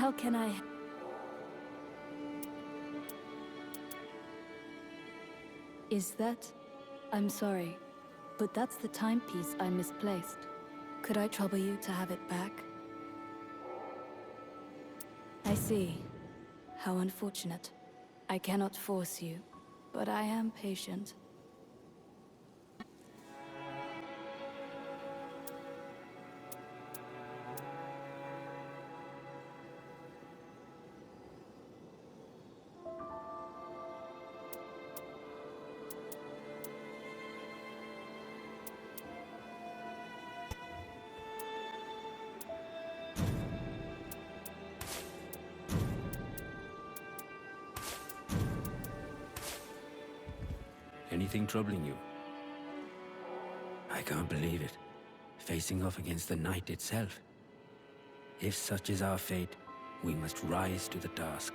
How can I... Is that... I'm sorry, but that's the timepiece I misplaced. Could I trouble you to have it back? I see. How unfortunate. I cannot force you, but I am patient. Anything troubling you? I can't believe it. Facing off against the night itself. If such is our fate, we must rise to the task.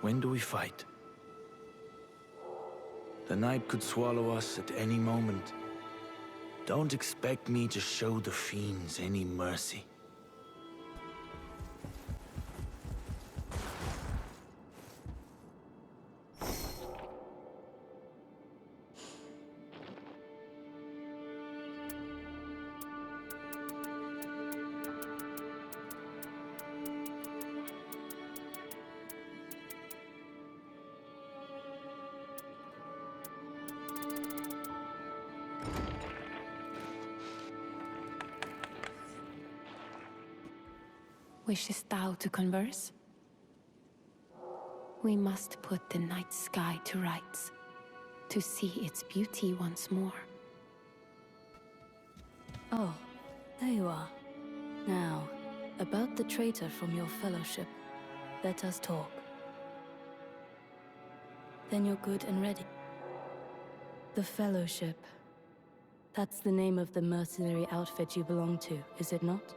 When do we fight? The night could swallow us at any moment. Don't expect me to show the fiends any mercy. Wishest thou to converse? We must put the night sky to rights, to see its beauty once more. Oh, there you are. Now, about the traitor from your fellowship. Let us talk. Then you're good and ready. The Fellowship. That's the name of the mercenary outfit you belong to, is it not?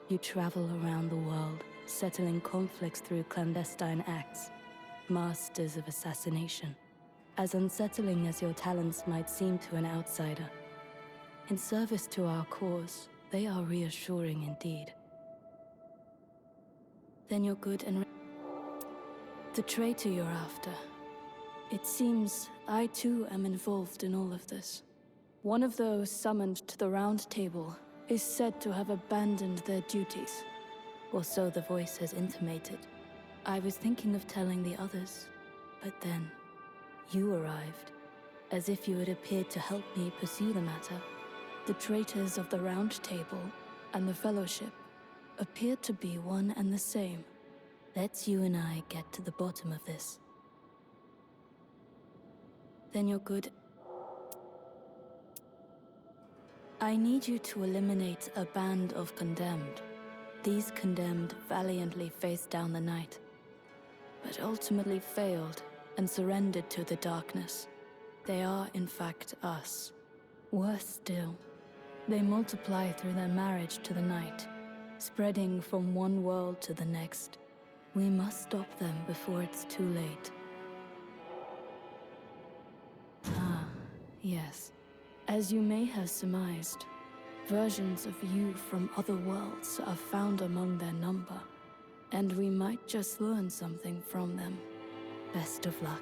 You travel around the world, settling conflicts through clandestine acts. Masters of assassination. As unsettling as your talents might seem to an outsider. In service to our cause, they are reassuring indeed. Then you're good and the traitor you're after. It seems I too am involved in all of this. One of those summoned to the Round Table is said to have abandoned their duties, or so the voice has intimated. I was thinking of telling the others, but then you arrived, as if you had appeared to help me pursue the matter. The traitors of the Round Table and the Fellowship appeared to be one and the same. Let's you and I get to the bottom of this. Then you're good. I need you to eliminate a band of condemned. These condemned valiantly faced down the night, but ultimately failed and surrendered to the darkness. They are, in fact, us. Worse still, they multiply through their marriage to the night, spreading from one world to the next. We must stop them before it's too late. Ah, yes. As you may have surmised, versions of you from other worlds are found among their number, and we might just learn something from them. Best of luck.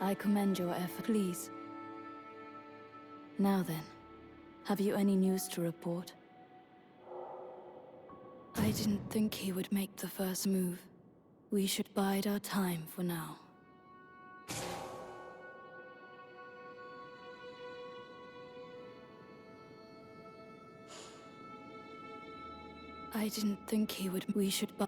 I commend your effort. Please. Now then, have you any news to report? I didn't think he would make the first move. We should bide our time for now. I didn't think he would. We should bide.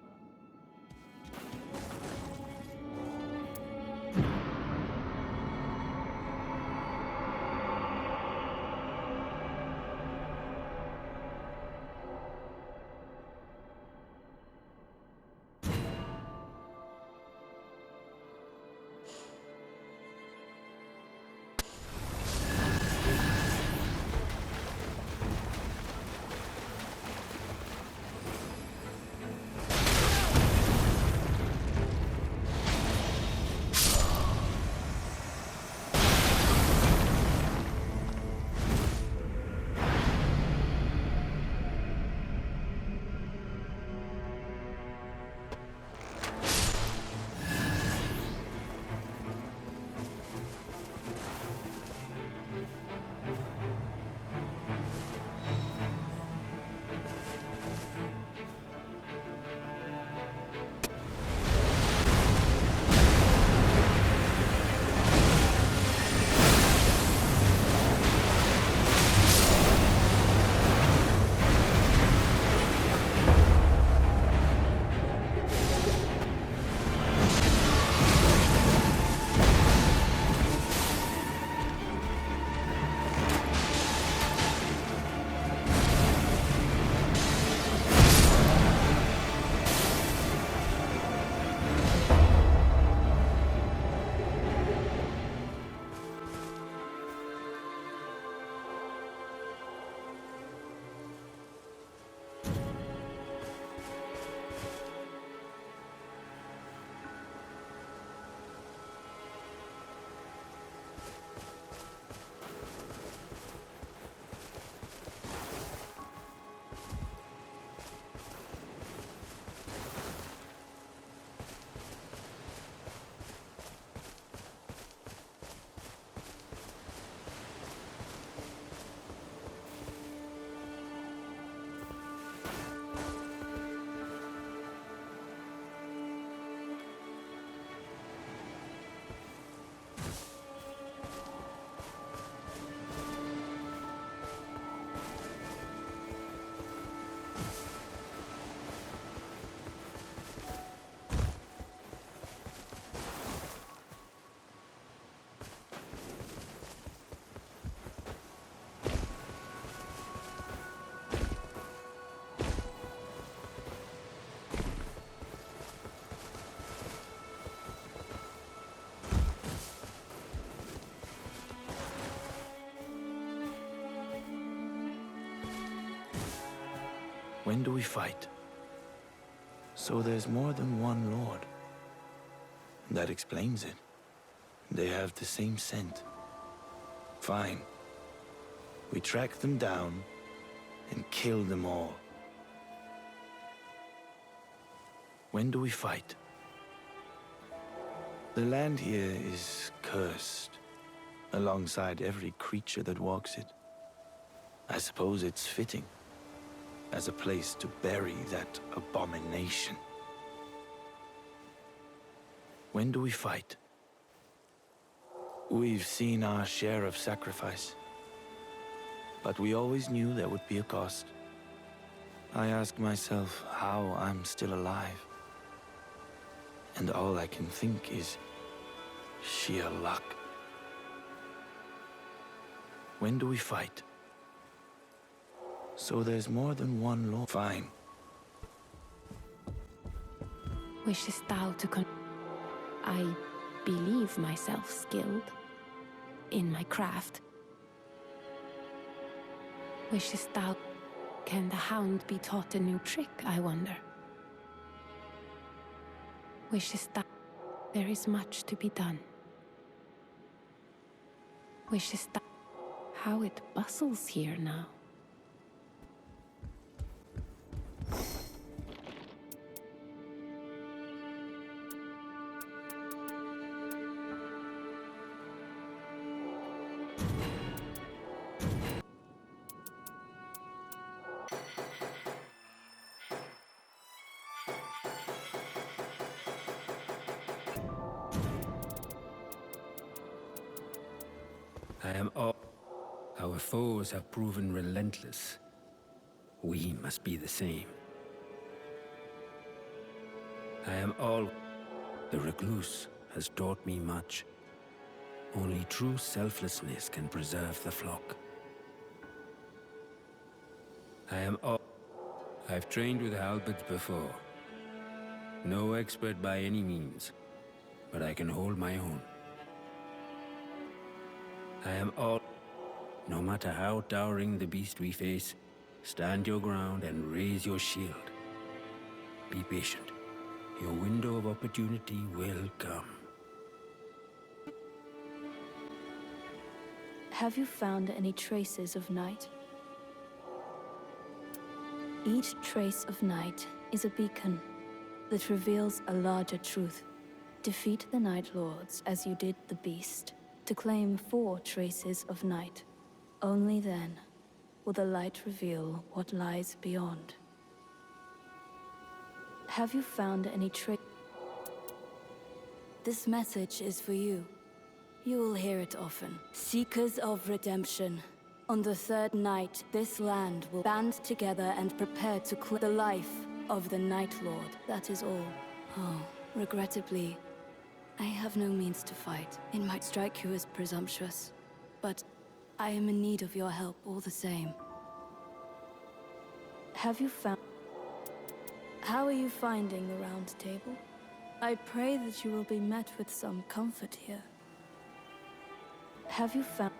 When do we fight? So there's more than one lord. That explains it. They have the same scent. Fine. We track them down and kill them all. When do we fight? The land here is cursed, alongside every creature that walks it. I suppose it's fitting as a place to bury that abomination. When do we fight? We've seen our share of sacrifice, but we always knew there would be a cost. I ask myself how I'm still alive, and all I can think is sheer luck. When do we fight? So there's more than one lord. Fine. Wishes thou to I believe myself skilled in my craft. Wishest thou... Can the hound be taught a new trick, I wonder? Wishest thou... There is much to be done. Wishest thou... How it bustles here now. I am all... Our foes have proven relentless. We must be the same. I am all... The recluse has taught me much. Only true selflessness can preserve the flock. I am all... I've trained with halberds before. No expert by any means, but I can hold my own. I am all... No matter how towering the beast we face, stand your ground and raise your shield. Be patient. Your window of opportunity will come. Have you found any traces of night? Each trace of night is a beacon that reveals a larger truth. Defeat the Night Lords as you did the beast, to claim 4 traces of night. Only then will the light reveal what lies beyond. Have you found any This message is for you. You will hear it often. Seekers of redemption. On the 3rd night, this land will band together and prepare to claim the life of the Night Lord. That is all. Oh, regrettably, I have no means to fight. It might strike you as presumptuous, but I am in need of your help all the same. Have you found... How are you finding the Round Table? I pray that you will be met with some comfort here. Have you found...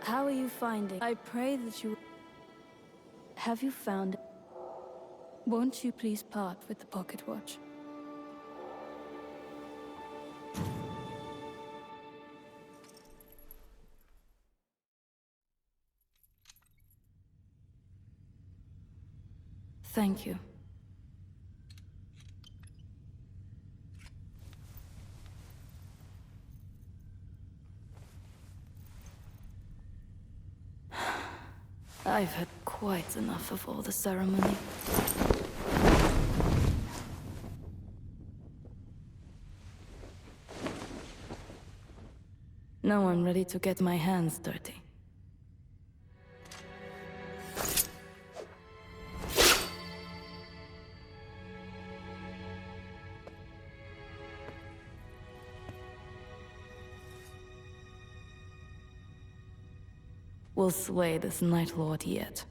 How are you finding... I pray that you... Have you found... Won't you please part with the pocket watch? Thank you. I've had quite enough of all the ceremony. Now I'm ready to get my hands dirty. We'll slay this Night Lord yet.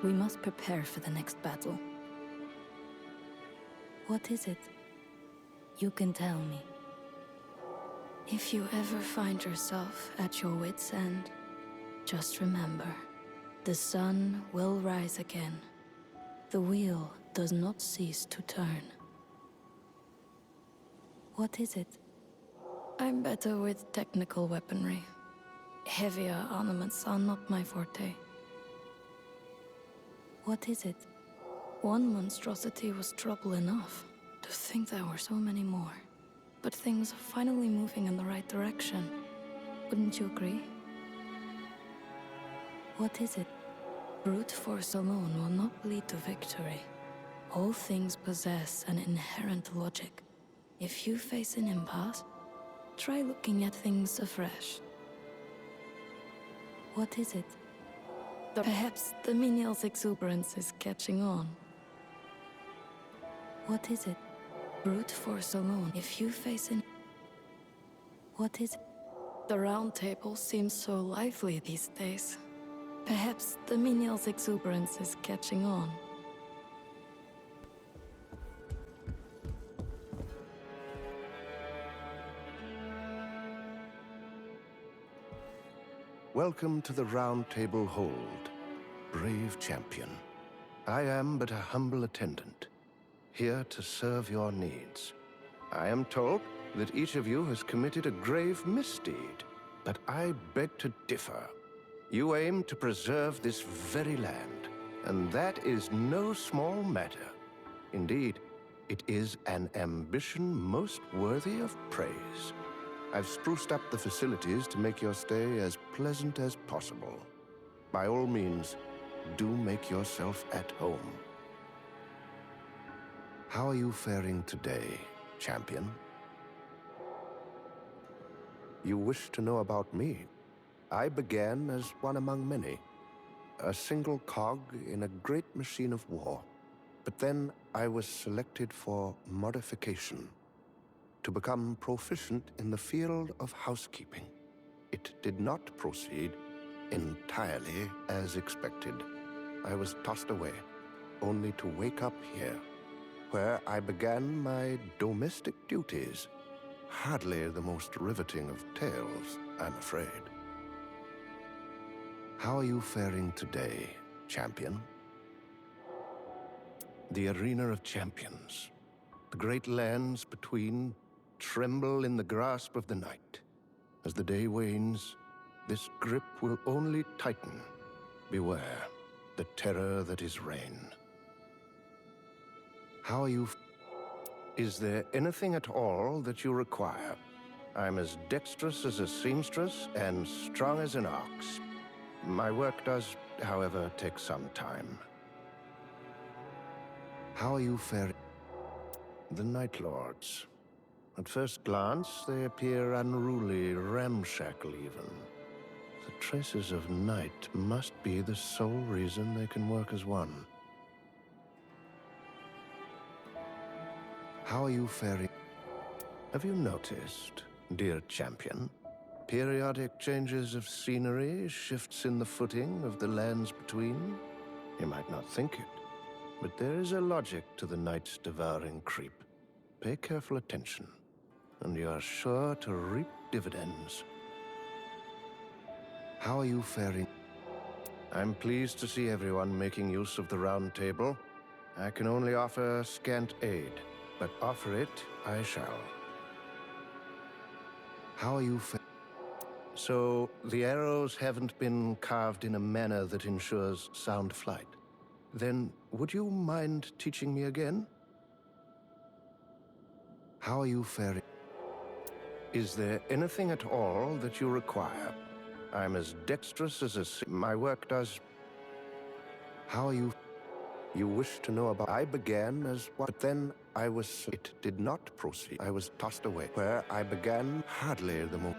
We must prepare for the next battle. What is it? You can tell me. If you ever find yourself at your wit's end, just remember, the sun will rise again. The wheel does not cease to turn. What is it? I'm better with technical weaponry. Heavier armaments are not my forte. What is it? One monstrosity was trouble enough. To think there were so many more. But things are finally moving in the right direction. Wouldn't you agree? What is it? Brute force alone will not lead to victory. All things possess an inherent logic. If you face an impasse, try looking at things afresh. What is it? Perhaps the menial's exuberance is catching on. What is it? Brute force alone. If you face an... What is it? The Round Table seems so lively these days. Perhaps the menial's exuberance is catching on. Welcome to the Round Table Hold, brave champion. I am but a humble attendant, here to serve your needs. I am told that each of you has committed a grave misdeed, but I beg to differ. You aim to preserve this very land, and that is no small matter. Indeed, it is an ambition most worthy of praise. I've spruced up the facilities to make your stay as pleasant as possible. By all means, do make yourself at home. How are you faring today, champion? You wish to know about me? I began as one among many, a single cog in a great machine of war. But then I was selected for modification, to become proficient in the field of housekeeping. It did not proceed entirely as expected. I was tossed away, only to wake up here, where I began my domestic duties. Hardly the most riveting of tales, I'm afraid. How are you faring today, champion? The arena of champions. The great lands between tremble in the grasp of the night. As the day wanes, this grip will only tighten. Beware the terror that is rain. How are you? Is there anything at all that you require? I'm as dexterous as a seamstress and strong as an ox. My work does, however, take some time. How are you faring? The Night Lords. At first glance, they appear unruly, ramshackle even. The traces of night must be the sole reason they can work as one. How are you faring? Have you noticed, dear champion, periodic changes of scenery, shifts in the footing of the lands between? You might not think it, but there is a logic to the night's devouring creep. Pay careful attention, and you are sure to reap dividends. How are you faring? I'm pleased to see everyone making use of the round table. I can only offer scant aid, but offer it I shall. How are you faring? So, the arrows haven't been carved in a manner that ensures sound flight. Then, would you mind teaching me again? How are you faring? Is there anything at all that you require? I'm as dexterous as my work does. How are you? You wish to know about? I began as one, but then I was. It did not proceed. I was tossed away, where I began hardly the most.